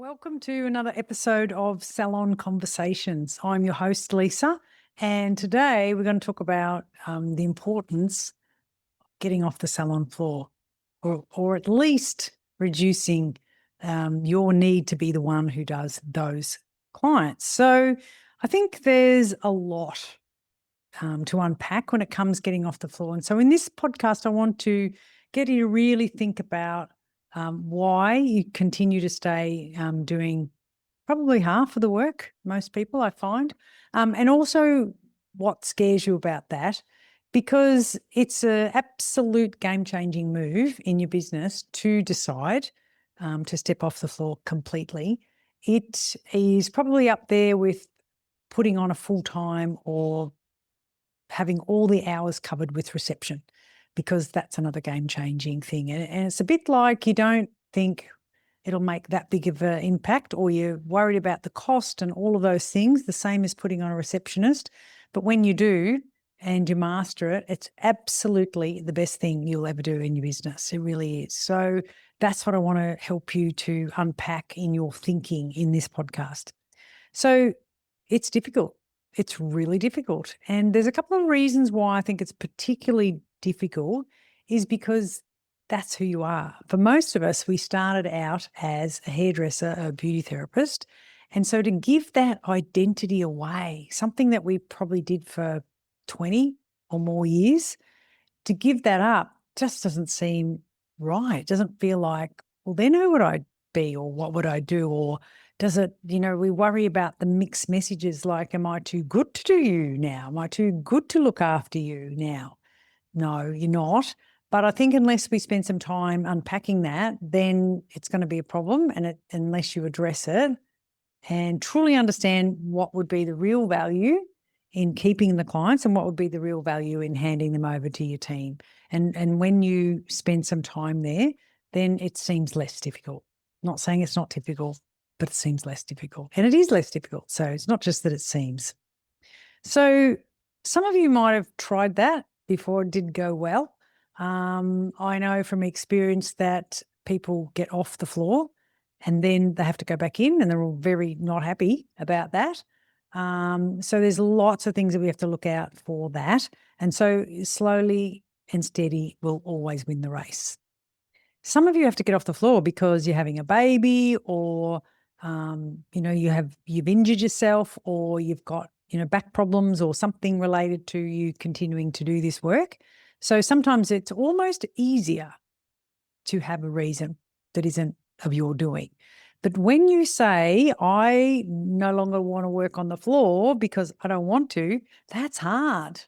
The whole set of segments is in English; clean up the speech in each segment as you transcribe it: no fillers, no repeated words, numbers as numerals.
Welcome to another episode of Salon Conversations. I'm your host, Lisa, and today we're going to talk about the importance of getting off the salon floor, or at least reducing your need to be the one who does those clients. So I think there's a lot to unpack when it comes getting off the floor. And so in this podcast, I want to get you to really think about why you continue to stay doing probably half of the work, most people I find, and also what scares you about that, because it's an absolute game-changing move in your business to decide to step off the floor completely. It is probably up there with putting on a full-time or having all the hours covered with reception, because that's another game-changing thing. And it's a bit like you don't think it'll make that big of an impact, or you're worried about the cost and all of those things, the same as putting on a receptionist. But when you do and you master it, it's absolutely the best thing you'll ever do in your business. It really is. So that's what I want to help you to unpack in your thinking in this podcast. So it's difficult. It's really difficult. And there's a couple of reasons why I think it's particularly difficult is because that's who you are. For most of us, we started out as a hairdresser, a beauty therapist. And so to give that identity away, something that we probably did for 20 or more years, to give that up just doesn't seem right. It doesn't feel like, well, then who would I be, or what would I do? Or does it, we worry about the mixed messages like, am I too good to do you now? Am I too good to look after you now? No, you're not. But I think unless we spend some time unpacking that, then it's going to be a problem. And unless you address it and truly understand what would be the real value in keeping the clients and what would be the real value in handing them over to your team. And when you spend some time there, then it seems less difficult. Not saying it's not difficult, but it seems less difficult. And it is less difficult. So it's not just that it seems. So some of you might have tried that before it did go well. I know from experience that people get off the floor and then they have to go back in, and they're all very not happy about that. So there's lots of things that we have to look out for that. And so slowly and steady will always win the race. Some of you have to get off the floor because you're having a baby, or you've injured yourself, or you've got back problems or something related to you continuing to do this work. So sometimes it's almost easier to have a reason that isn't of your doing. But when you say, I no longer want to work on the floor because I don't want to, that's hard.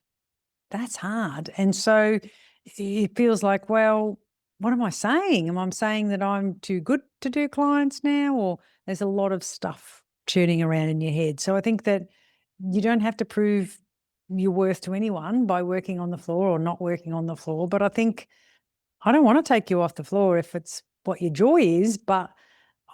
That's hard. And so it feels like, well, what am I saying? Am I saying that I'm too good to do clients now? Or there's a lot of stuff churning around in your head. So I think that you don't have to prove your worth to anyone by working on the floor or not working on the floor. But I think I don't want to take you off the floor if it's what your joy is, but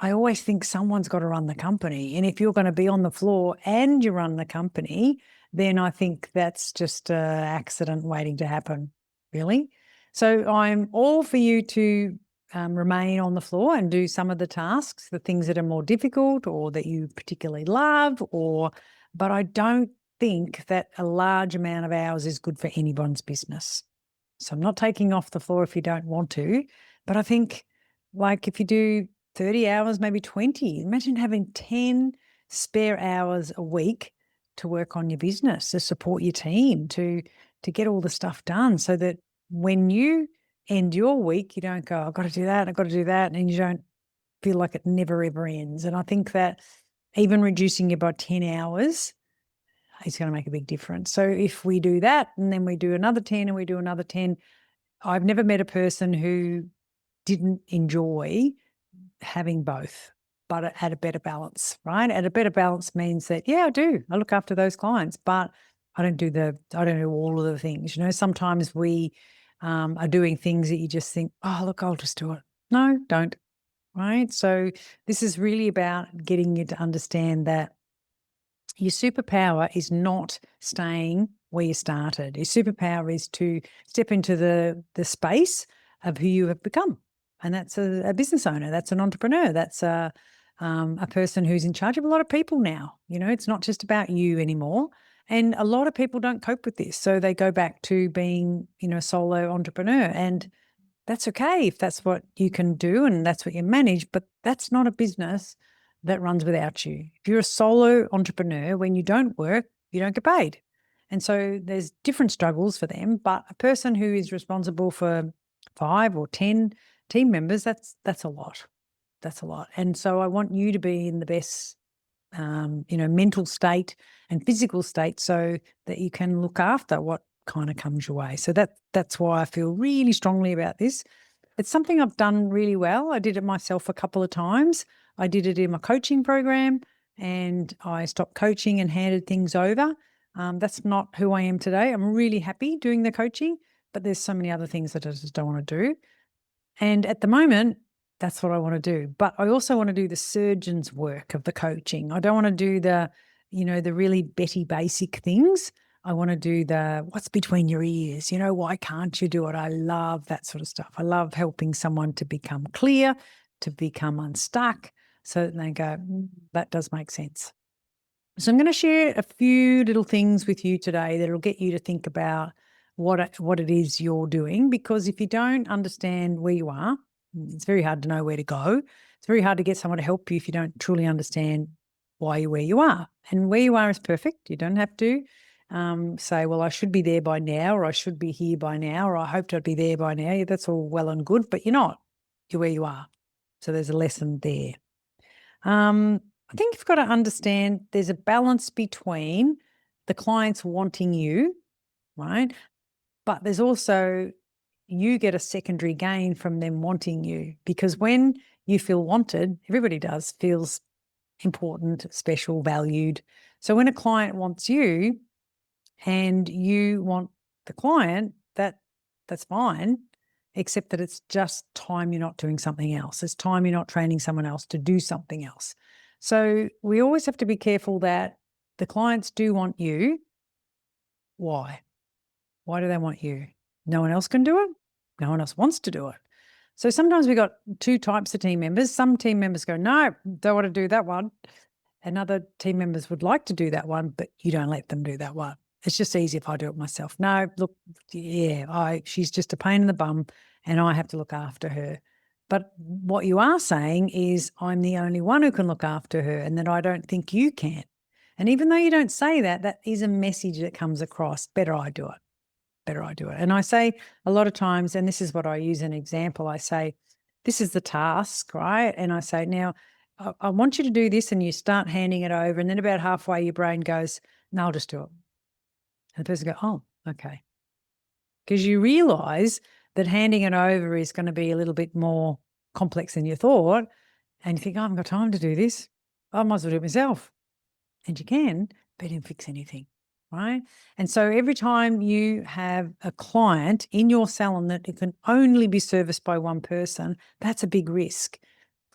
I always think someone's got to run the company. And if you're going to be on the floor and you run the company, then I think that's just an accident waiting to happen, really. So I'm all for you to remain on the floor and do some of the tasks, the things that are more difficult or that you particularly love, but I don't think that a large amount of hours is good for anyone's business. So I'm not taking off the floor if you don't want to, but I think like if you do 30 hours, maybe 20, imagine having 10 spare hours a week to work on your business, to support your team, to get all the stuff done, so that when you end your week, you don't go, I've got to do that, I've got to do that, and you don't feel like it never, ever ends. And I think that even reducing it by 10 hours is going to make a big difference. So if we do that and then we do another 10 and we do another 10, I've never met a person who didn't enjoy having both, but at a better balance, right? At a better balance means that, yeah, I do. I look after those clients, but I don't do all of the things. Sometimes we are doing things that you just think, oh, look, I'll just do it. No, don't, right? So this is really about getting you to understand that your superpower is not staying where you started. Your superpower is to step into the space of who you have become. And that's a business owner. That's an entrepreneur. That's a a person who's in charge of a lot of people now. It's not just about you anymore. And a lot of people don't cope with this. So they go back to being, a solo entrepreneur. And that's okay if that's what you can do and that's what you manage, but that's not a business that runs without you. If you're a solo entrepreneur, when you don't work, you don't get paid. And so there's different struggles for them, but a person who is responsible for 5 or 10 team members, that's a lot. That's a lot. And so I want you to be in the best mental state and physical state so that you can look after what kind of comes your way. So that's why I feel really strongly about this. It's something I've done really well. I did it myself a couple of times. I did it in my coaching program and I stopped coaching and handed things over. That's not who I am today. I'm really happy doing the coaching, but there's so many other things that I just don't want to do. And at the moment, that's what I want to do. But I also want to do the surgeon's work of the coaching. I don't want to do the really Betty basic things. I want to do the what's between your ears. Why can't you do it? I love that sort of stuff. I love helping someone to become clear, to become unstuck, so that they go, that does make sense. So I'm going to share a few little things with you today that will get you to think about what it is you're doing, because if you don't understand where you are, it's very hard to know where to go. It's very hard to get someone to help you if you don't truly understand why you're where you are. And where you are is perfect. You don't have to say, well, I should be there by now, or I should be here by now, or I hoped I'd be there by now. Yeah, that's all well and good, but you're not. You're where you are. So there's a lesson there. I think you've got to understand there's a balance between the clients wanting you, right? But there's also, you get a secondary gain from them wanting you, because when you feel wanted, everybody does, feels important, special, valued. So when a client wants you and you want the client, that's fine, except that it's just time you're not doing something else. It's time you're not training someone else to do something else. So we always have to be careful that the clients do want you. Why? Why do they want you? No one else can do it. No one else wants to do it. So sometimes we got two types of team members. Some team members go, no, don't want to do that one. And other team members would like to do that one, but you don't let them do that one. It's just easy if I do it myself. No, look, she's just a pain in the bum and I have to look after her. But what you are saying is I'm the only one who can look after her and that I don't think you can. And even though you don't say that, that is a message that comes across. Better I do it. Better I do it. And I say a lot of times, and this is what I use an example, I say, this is the task, right? And I say, now, I want you to do this, and you start handing it over. And then about halfway, your brain goes, no, I'll just do it. And the person goes, oh, okay. Because you realize that handing it over is going to be a little bit more complex than you thought. And you think, oh, I haven't got time to do this. I might as well do it myself. And you can, but you didn't fix anything, right? And so every time you have a client in your salon that it can only be serviced by one person, that's a big risk,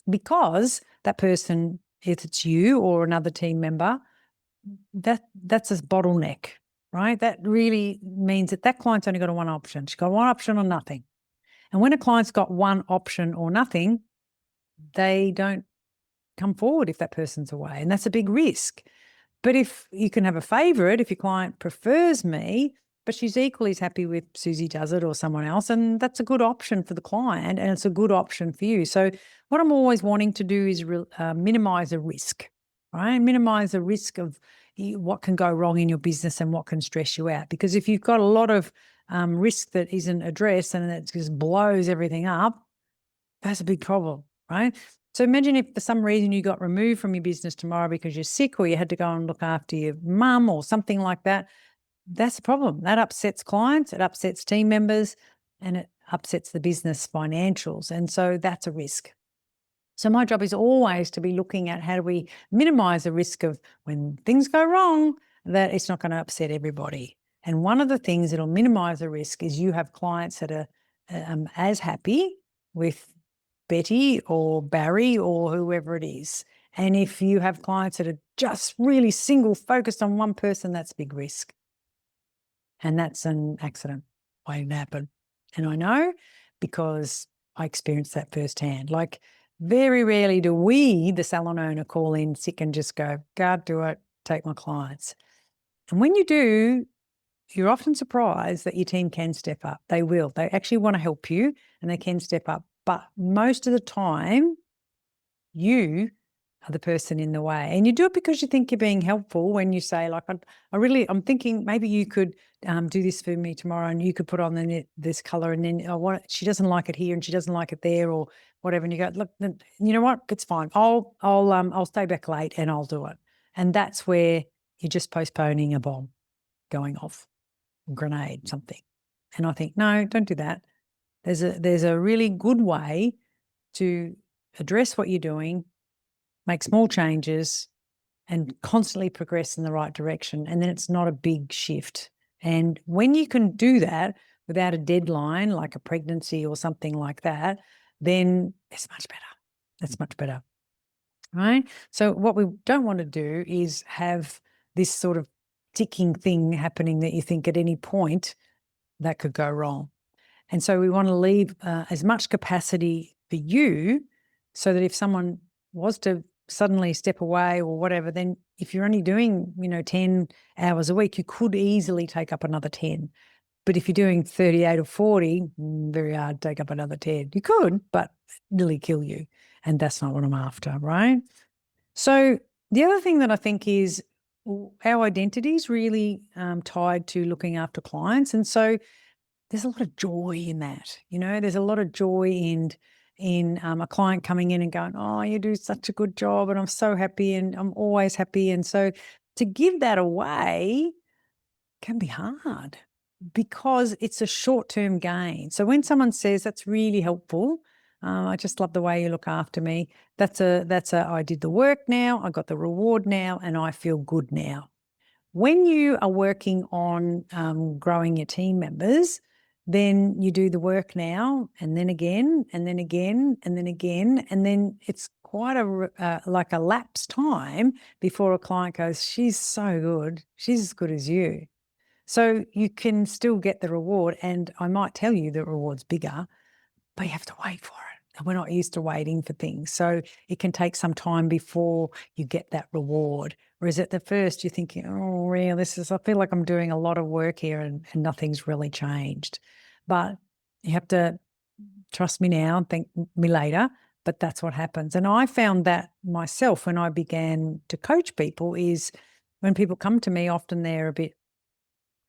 because that person, if it's you or another team member, that's a bottleneck, right? That really means that client's only got one option. She's got one option or nothing. And when a client's got one option or nothing, they don't come forward if that person's away. And that's a big risk. But if you can have a favourite, if your client prefers me, but she's equally as happy with Susie does it or someone else, and that's a good option for the client and it's a good option for you. So what I'm always wanting to do is minimise the risk, right? Minimise the risk of what can go wrong in your business and what can stress you out. Because if you've got a lot of risk that isn't addressed and it just blows everything up, that's a big problem, right? So imagine if for some reason you got removed from your business tomorrow because you're sick, or you had to go and look after your mum or something like that. That's a problem. That upsets clients, it upsets team members, and it upsets the business financials. And so that's a risk. So my job is always to be looking at how do we minimize the risk of when things go wrong, that it's not going to upset everybody. And one of the things that'll minimize the risk is you have clients that are as happy with Betty or Barry or whoever it is. And if you have clients that are just really single focused on one person, that's a big risk. And that's an accident waiting to happen. And I know because I experienced that firsthand. Like Very rarely do we, the salon owner, call in sick and just go, "Can't do it, take my clients." And when you do, you're often surprised that your team can step up. They will. They actually want to help you and they can step up. But most of the time, you are the person in the way. And you do it because you think you're being helpful when you say, like, I'm thinking maybe you could do this for me tomorrow and you could put on this color and then she doesn't like it here and she doesn't like it there or whatever. And you go, look, you know what? It's fine. I'll stay back late and I'll do it. And that's where you're just postponing a bomb going off, a grenade, something. And I think, no, don't do that. There's a really good way to address what you're doing, make small changes and constantly progress in the right direction. And then it's not a big shift. And when you can do that without a deadline, like a pregnancy or something like that, then it's much better. It's much better. Right? So what we don't want to do is have this sort of ticking thing happening that you think at any point that could go wrong. And so we want to leave as much capacity for you so that if someone was to suddenly step away or whatever, then if you're only doing, 10 hours a week, you could easily take up another 10. But if you're doing 38 or 40, very hard to take up another 10. You could, but nearly kill you. And that's not what I'm after, right? So the other thing that I think is our identity is really tied to looking after clients. And so there's a lot of joy in that. There's a lot of joy in a client coming in and going, "Oh, you do such a good job and I'm so happy and I'm always happy." And so to give that away can be hard because it's a short-term gain. So when someone says, "That's really helpful, I just love the way you look after me," that's I did the work now, I got the reward now, and I feel good now. When you are working on growing your team members, then you do the work now and then again and then again and then again. And then it's quite like a lapse time before a client goes, "She's so good. She's as good as you." So you can still get the reward. And I might tell you the reward's bigger, but you have to wait for it. And we're not used to waiting for things. So it can take some time before you get that reward. Whereas at the first you're thinking, "Oh, really, I feel like I'm doing a lot of work here and nothing's really changed." But you have to trust me now and thank me later. But that's what happens. And I found that myself when I began to coach people is when people come to me, often they're a bit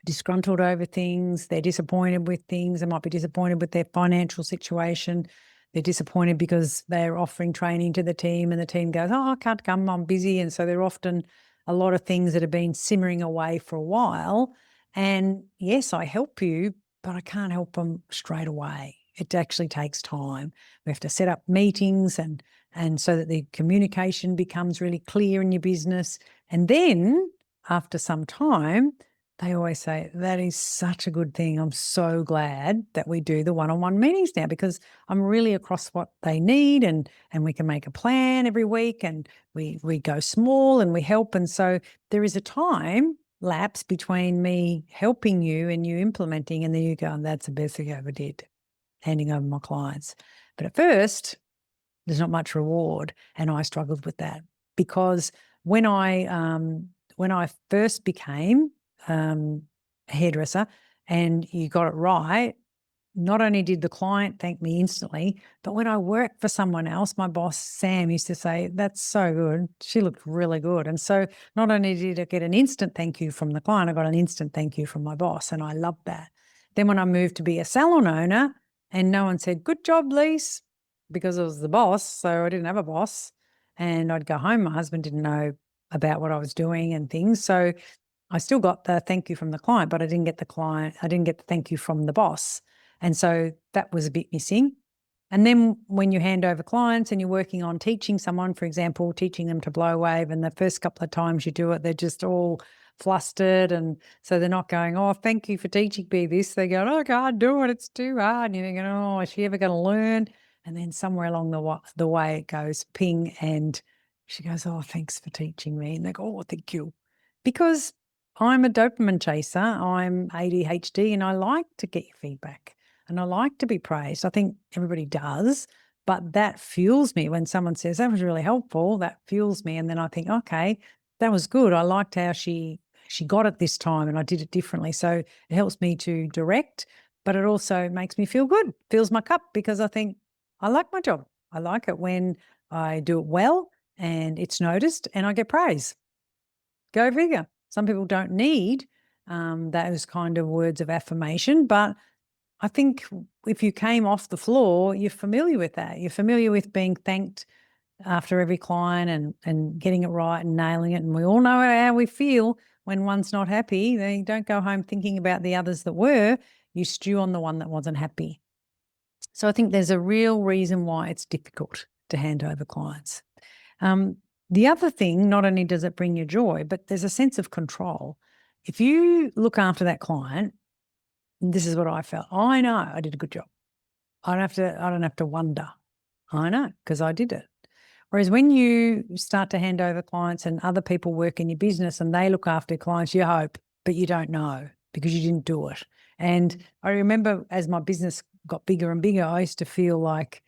disgruntled over things, they're disappointed with things, they might be disappointed with their financial situation, they're disappointed because they're offering training to the team and the team goes, "Oh, I can't come, I'm busy." And so they're often a lot of things that have been simmering away for a while. And yes, I help you, but I can't help them straight away. It actually takes time. We have to set up meetings and so that the communication becomes really clear in your business. And then after some time, they always say, "That is such a good thing. I'm so glad that we do the one-on-one meetings now because I'm really across what they need and we can make a plan every week and we go small and we help." And so there is a time lapse between me helping you and you implementing, and then you go, "And that's the best thing I ever did, handing over my clients." But at first, there's not much reward, and I struggled with that because when I first became a hairdresser and you got it right, not only did the client thank me instantly, but when I worked for someone else, my boss, Sam, used to say, "That's so good. She looked really good." And so not only did I get an instant thank you from the client, I got an instant thank you from my boss, and I loved that. Then when I moved to be a salon owner and no one said, "Good job, Lise," because I was the boss, so I didn't have a boss, and I'd go home, my husband didn't know about what I was doing and things. So I still got the thank you from the client, but I didn't get the thank you from the boss. And so that was a bit missing. And then when you hand over clients and you're working on teaching someone, for example, teaching them to blow wave, and the first couple of times you do it, they're just all flustered. And so they're not going, "Oh, thank you for teaching me this." They go, "Oh, I can't do it. It's too hard." And you're thinking, "Oh, is she ever going to learn?" And then somewhere along the way it goes ping and she goes, "Oh, thanks for teaching me." And they go, "Oh, thank you." Because I'm a dopamine chaser, I'm ADHD, and I like to get your feedback and I like to be praised. I think everybody does, But that fuels me when someone says, that was really helpful, that fuels me. And then I think, okay, that was good. I liked how she got it this time and I did it differently. So it helps me to direct, but it also makes me feel good, fills my cup, because I think I like my job. I like it when I do it well and it's noticed and I get praise. Go figure. Some people don't need those kind of words of affirmation, but I think if you came off the floor, you're familiar with that. You're familiar with being thanked after every client and getting it right and nailing it. And we all know how we feel when one's not happy. They don't go home thinking about the others that were. You stew on the one that wasn't happy. So I think there's a real reason why it's difficult to hand over clients. The other thing, not only does it bring you joy, but there's a sense of control. If you look after that client, this is what I felt. I know I did a good job. I don't have to wonder. I know because I did it. Whereas when you start to hand over clients and other people work in your business and they look after clients, you hope, but you don't know because you didn't do it. And I remember as my business got bigger and bigger, I used to feel like,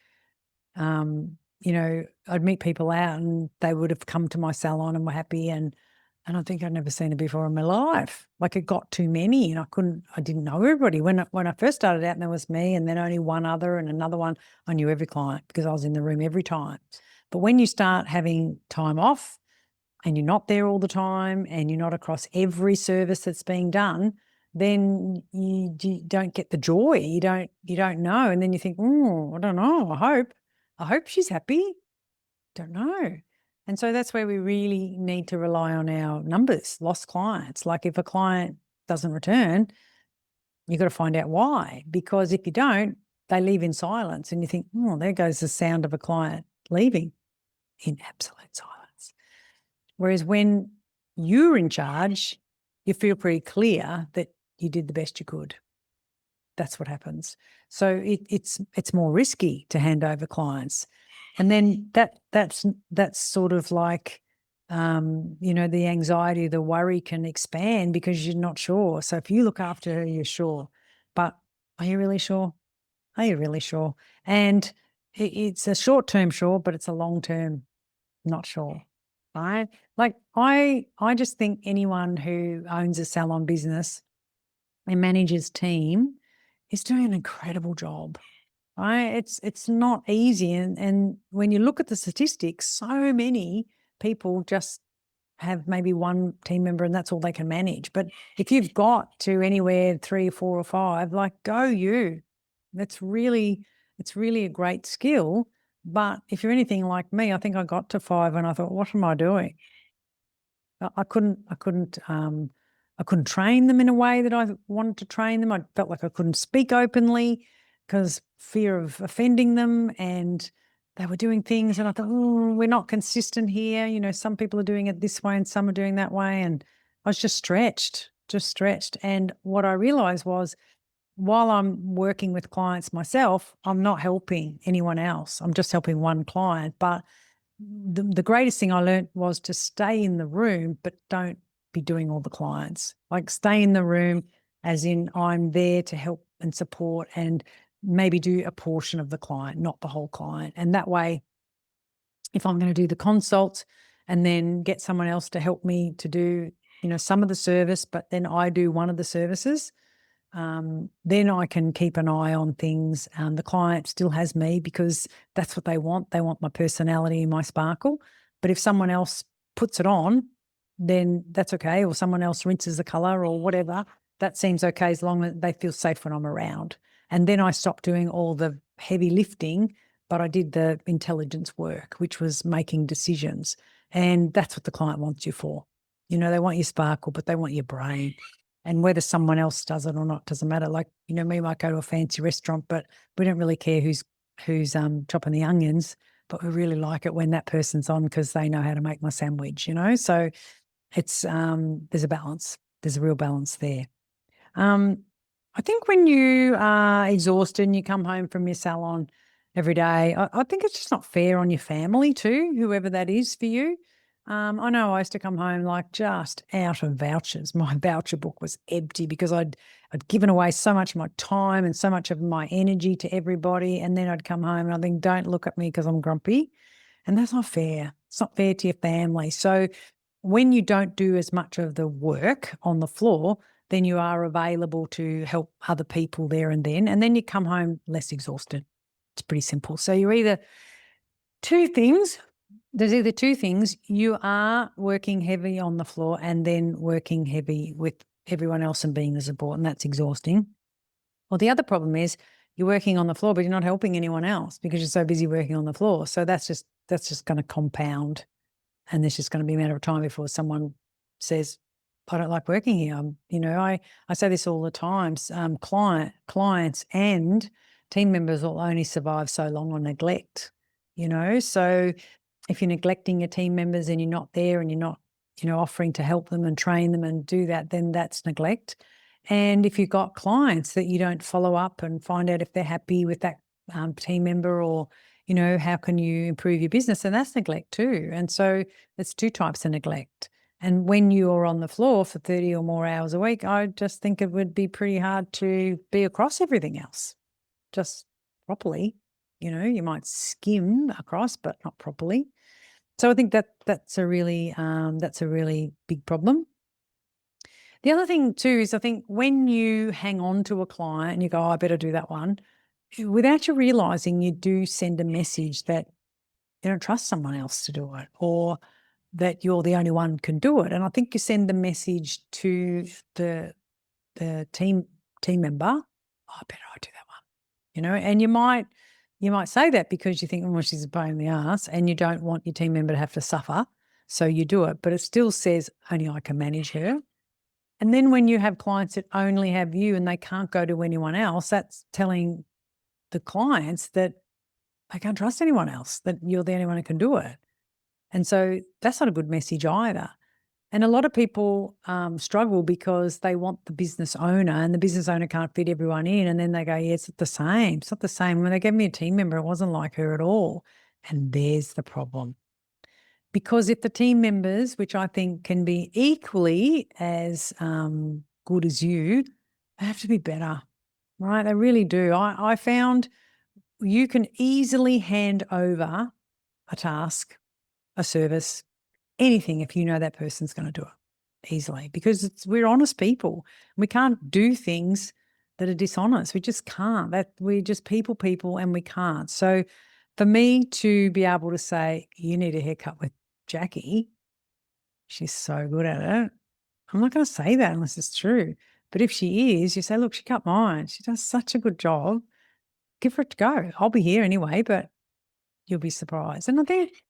I'd meet people out and they would have come to my salon and were happy and I think I'd never seen it before in my life. Like it got too many and I didn't know everybody. When I first started out, and there was me and then only one other and another one, I knew every client because I was in the room every time. But when you start having time off and you're not there all the time and you're not across every service that's being done, then you don't get the joy. You don't know. And then you think, I don't know. I hope she's happy. Don't know. And so that's where we really need to rely on our numbers, lost clients. Like if a client doesn't return, you've got to find out why. Because if you don't, they leave in silence and you think, there goes the sound of a client leaving in absolute silence. Whereas when you're in charge, you feel pretty clear that you did the best you could. That's what happens. So it's more risky to hand over clients. And then that's sort of like, the anxiety, the worry can expand because you're not sure. So if you look after her, you're sure. But are you really sure? Are you really sure? And it's a short-term sure, but it's a long-term not sure, right? Like I just think anyone who owns a salon business and manages team is doing an incredible job. Right? It's not easy. And when you look at the statistics, so many people just have maybe one team member and that's all they can manage. But if you've got to anywhere 3 or 4 or 5, like go you. It's really a great skill. But if you're anything like me, I think I got to 5 and I thought, what am I doing? I couldn't train them in a way that I wanted to train them. I felt like I couldn't speak openly because fear of offending them, and they were doing things and I thought, we're not consistent here. Some people are doing it this way and some are doing that way. And I was just stretched. And what I realized was while I'm working with clients myself, I'm not helping anyone else. I'm just helping one client. But the greatest thing I learned was to stay in the room, but don't be doing all the clients. Like stay in the room as in I'm there to help and support and maybe do a portion of the client, not the whole client. And that way, if I'm going to do the consult and then get someone else to help me to do, some of the service, but then I do one of the services, then I can keep an eye on things. The client still has me because that's what they want. They want my personality and my sparkle. But if someone else puts it on, then that's okay. Or someone else rinses the color or whatever. That seems okay as long as they feel safe when I'm around. And then I stopped doing all the heavy lifting, but I did the intelligence work, which was making decisions. And that's what the client wants you for. They want your sparkle, but they want your brain. And whether someone else does it or not doesn't matter. Like, we might go to a fancy restaurant, but we don't really care who's chopping the onions, but we really like it when that person's on because they know how to make my sandwich, So it's there's a balance. There's a real balance there. I think when you are exhausted and you come home from your salon every day, I think it's just not fair on your family too, whoever that is for you. I know I used to come home like just out of vouchers. My voucher book was empty because I'd given away so much of my time and so much of my energy to everybody. And then I'd come home and I think, don't look at me because I'm grumpy. And that's not fair. It's not fair to your family. So when you don't do as much of the work on the floor, then you are available to help other people there and then you come home less exhausted. It's pretty simple. So you're either two things. There's either two things. You are working heavy on the floor and then working heavy with everyone else and being the support, and that's exhausting. Well, the other problem is you're working on the floor, but you're not helping anyone else because you're so busy working on the floor. So that's just going to compound, and there's just going to be a matter of time before someone says, I don't like working here. I say this all the time. Clients and team members will only survive so long on neglect, so if you're neglecting your team members and you're not there and you're not, offering to help them and train them and do that, then that's neglect. And if you've got clients that you don't follow up and find out if they're happy with that team member or, how can you improve your business, then that's neglect too. And so there's two types of neglect. And when you're on the floor for 30 or more hours a week, I just think it would be pretty hard to be across everything else just properly. You might skim across, but not properly. So I think that's a really big problem. The other thing too is I think when you hang on to a client and you go, oh, I better do that one, without you realizing, you do send a message that you don't trust someone else to do it or that you're the only one can do it. And I think you send the message to the team member, oh, I better I do that one, and you might say that because you think, well, she's a pain in the ass and you don't want your team member to have to suffer. So you do it, but it still says only I can manage her. And then when you have clients that only have you and they can't go to anyone else, that's telling the clients that they can't trust anyone else, that you're the only one who can do it. And so that's not a good message either. And a lot of people struggle because they want the business owner and the business owner can't fit everyone in. And then they go, yeah, it's not the same. It's not the same. When they gave me a team member, it wasn't like her at all. And there's the problem. Because if the team members, which I think can be equally as good as you, they have to be better, right? They really do. I found you can easily hand over a task, a service, anything if you know that person's going to do it easily because we're honest people. We can't do things that are dishonest. We just can't. We're just people and we can't. So for me to be able to say, you need a haircut with Jackie, she's so good at it. I'm not going to say that unless it's true. But if she is, you say, look, she cut mine. She does such a good job. Give her a go. I'll be here anyway, but you'll be surprised. And I think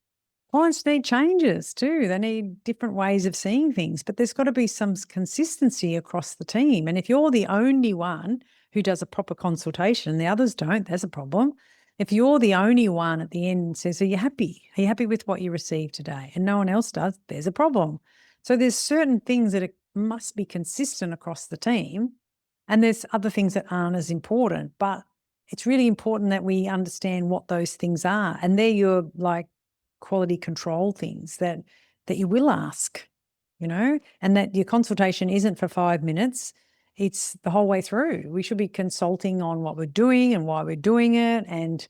clients need changes too. They need different ways of seeing things, but there's got to be some consistency across the team. And if you're the only one who does a proper consultation and the others don't, there's a problem. If you're the only one at the end and says, are you happy? Are you happy with what you received today? And no one else does, there's a problem. So there's certain things that must be consistent across the team. And there's other things that aren't as important, but it's really important that we understand what those things are. And they're your quality control things that you will ask, and that your consultation isn't for 5 minutes. It's the whole way through. We should be consulting on what we're doing and why we're doing it. And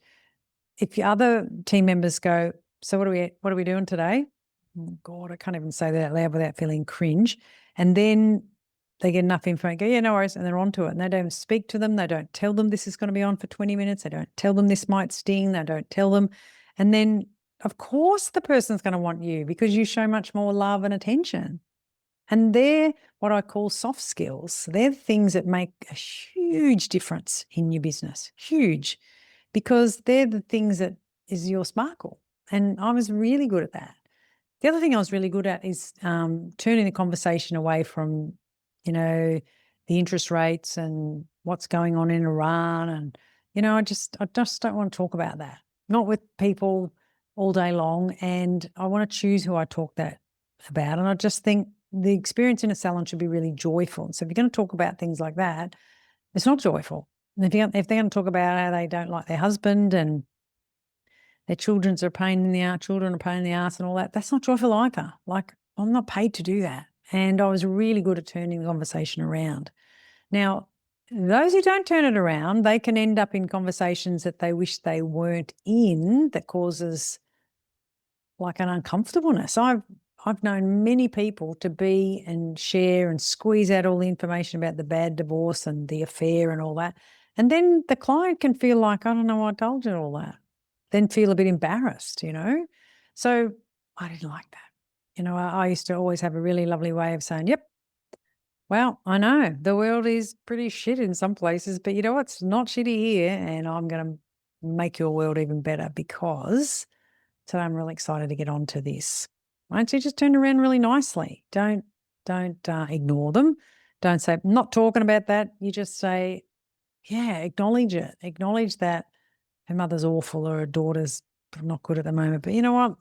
if your other team members go, so what are we doing today? Oh God, I can't even say that out loud without feeling cringe. And then they get enough info and go, yeah, no worries, and they're onto it. And they don't speak to them. They don't tell them this is going to be on for 20 minutes. They don't tell them this might sting. They don't tell them. And then, of course, the person's going to want you because you show much more love and attention. And they're what I call soft skills. They're things that make a huge difference in your business, huge, because they're the things that is your sparkle. And I was really good at that. The other thing I was really good at is turning the conversation away from, the interest rates and what's going on in Iran. And, I just don't want to talk about that, not with people all day long. And I want to choose who I talk that about. And I just think the experience in a salon should be really joyful. So if you're going to talk about things like that, it's not joyful. And if they're going to talk about how they don't like their husband and their children are a pain in the ass and all that. That's not joyful either. Like, I'm not paid to do that. And I was really good at turning the conversation around. Now, those who don't turn it around, they can end up in conversations that they wish they weren't in, that causes like an uncomfortableness. I've known many people to be and share and squeeze out all the information about the bad divorce and the affair and all that. And then the client can feel like, I don't know why I told you all that. Then feel a bit embarrassed, So I didn't like that. I used to always have a really lovely way of saying, yep, well, I know the world is pretty shit in some places, but you know what's not shitty here, and I'm going to make your world even better because today I'm really excited to get on to this. Right? So you just turn around really nicely. Don't ignore them. Don't say, I'm not talking about that. You just say, yeah, acknowledge it. Acknowledge that her mother's awful or her daughter's not good at the moment. But you know what?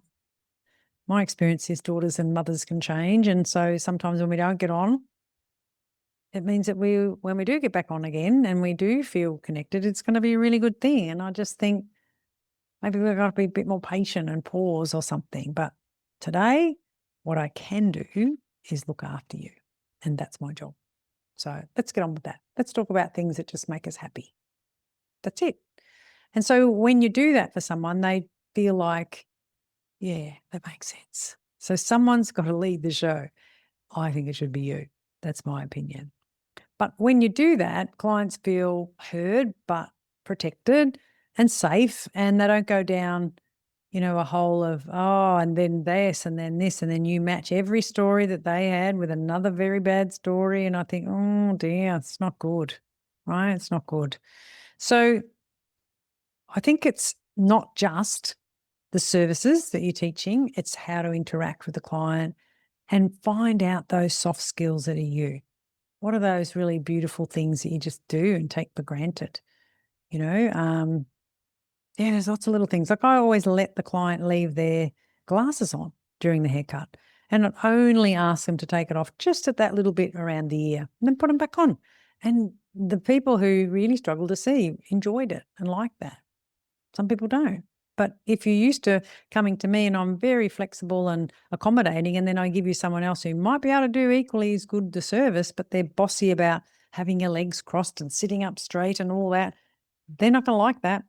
My experience is daughters and mothers can change. And so sometimes when we don't get on, it means that when we do get back on again and we do feel connected, it's going to be a really good thing. And I just think maybe we've got to be a bit more patient and pause or something. But today, what I can do is look after you. And that's my job. So let's get on with that. Let's talk about things that just make us happy. That's it. And so when you do that for someone, they feel like, yeah, that makes sense. So someone's got to lead the show. I think it should be you. That's my opinion. But when you do that, clients feel heard but protected and safe, and they don't go down, a hole of, and then this and then this, and then you match every story that they had with another very bad story. And I think, oh dear, it's not good, right? It's not good. So I think it's not just the services that you're teaching, it's how to interact with the client and find out those soft skills that are you. What are those really beautiful things that you just do and take for granted? There's lots of little things. Like I always let the client leave their glasses on during the haircut and not only ask them to take it off just at that little bit around the ear and then put them back on. And the people who really struggle to see enjoyed it and liked that. Some people don't. But if you're used to coming to me and I'm very flexible and accommodating, and then I give you someone else who might be able to do equally as good the service, but they're bossy about having your legs crossed and sitting up straight and all that, they're not going to like that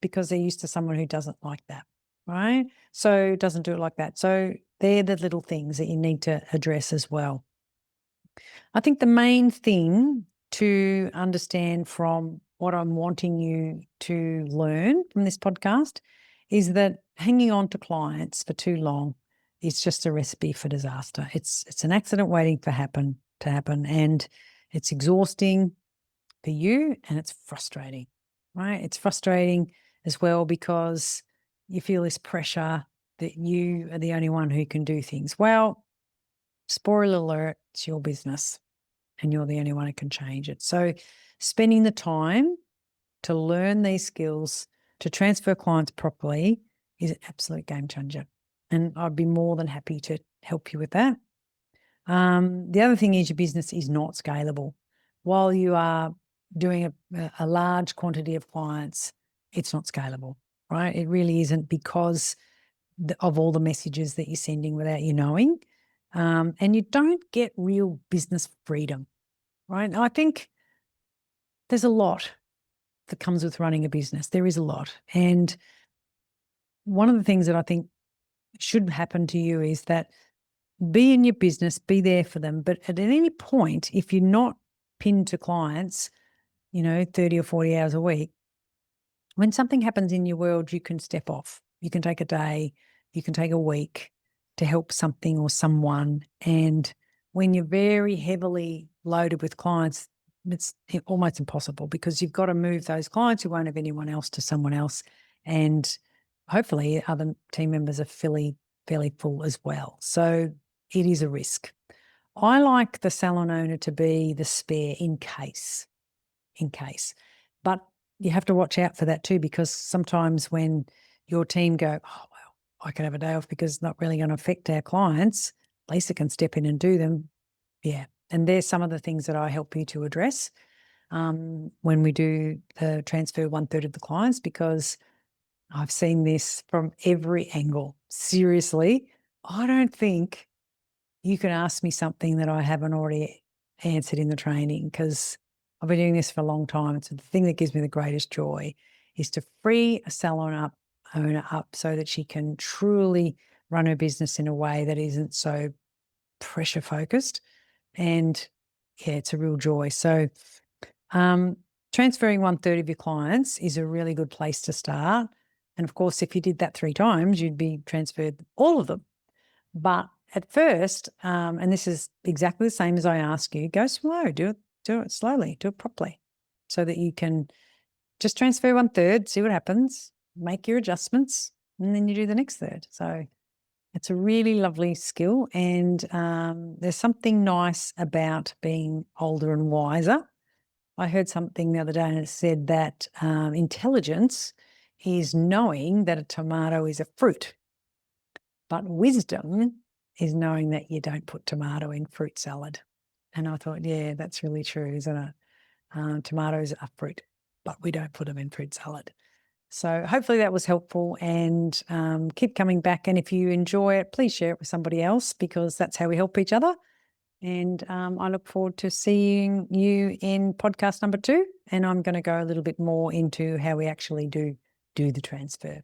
because they're used to someone who doesn't like that, right? So doesn't do it like that. So they're the little things that you need to address as well. I think the main thing to understand from what I'm wanting you to learn from this podcast is that hanging on to clients for too long is just a recipe for disaster. It's an accident waiting to happen, and it's exhausting for you and it's frustrating, right? It's frustrating as well because you feel this pressure that you are the only one who can do things. Well, spoiler alert, it's your business and you're the only one who can change it. So spending the time to learn these skills, to transfer clients properly is an absolute game changer. And I'd be more than happy to help you with that. The other thing is your business is not scalable. While you are doing a large quantity of clients, it's not scalable, right? It really isn't because of all the messages that you're sending without you knowing. And you don't get real business freedom, right? I think there's a lot that comes with running a business. There is a lot. And one of the things that I think should happen to you is that be in your business, be there for them. But at any point, if you're not pinned to clients, 30 or 40 hours a week, when something happens in your world, you can step off. You can take a day, you can take a week to help something or someone. And when you're very heavily loaded with clients, it's almost impossible because you've got to move those clients who won't have anyone else to someone else. And hopefully other team members are fairly full as well. So it is a risk. I like the salon owner to be the spare in case. But you have to watch out for that too, because sometimes when your team go, oh, well, I could have a day off because it's not really going to affect our clients, Lisa can step in and do them. Yeah. And there's some of the things that I help you to address when we do the transfer 1/3 of the clients, because I've seen this from every angle. Seriously, I don't think you can ask me something that I haven't already answered in the training, because I've been doing this for a long time. So the thing that gives me the greatest joy is to free a owner up so that she can truly run her business in a way that isn't so pressure focused. And yeah, it's a real joy. So transferring 1/3 of your clients is a really good place to start. And of course, if you did that 3 times, you'd be transferred all of them. But at first, and this is exactly the same as I ask you, go slow, do it slowly, do it properly, so that you can just transfer 1/3, see what happens, make your adjustments, and then you do the next third. So it's a really lovely skill, and there's something nice about being older and wiser. I heard something the other day, and it said that intelligence is knowing that a tomato is a fruit, but wisdom is knowing that you don't put tomato in fruit salad. And I thought, yeah, that's really true, isn't it? Tomatoes are fruit, but we don't put them in fruit salad. So hopefully that was helpful, and keep coming back. And if you enjoy it, please share it with somebody else, because that's how we help each other. And I look forward to seeing you in podcast number 2. And I'm going to go a little bit more into how we actually do the transfer.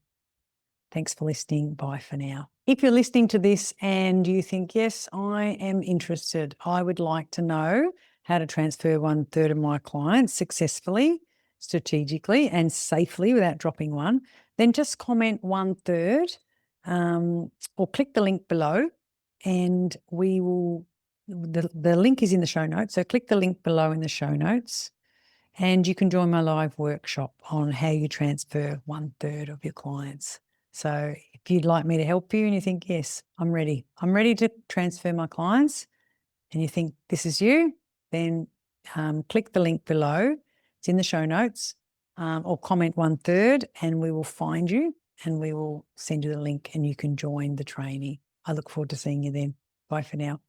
Thanks for listening. Bye for now. If you're listening to this and you think, yes, I am interested, I would like to know how to transfer 1/3 of my clients successfully, strategically, and safely without dropping one, then just comment 1/3 or click the link below, and we will. The link is in the show notes. So click the link below in the show notes, and you can join my live workshop on how you transfer 1/3 of your clients. So if you'd like me to help you and you think, yes, I'm ready to transfer my clients, and you think this is you, then click the link below. It's in the show notes, or comment 1/3, and we will find you and we will send you the link and you can join the training. I look forward to seeing you then. Bye for now.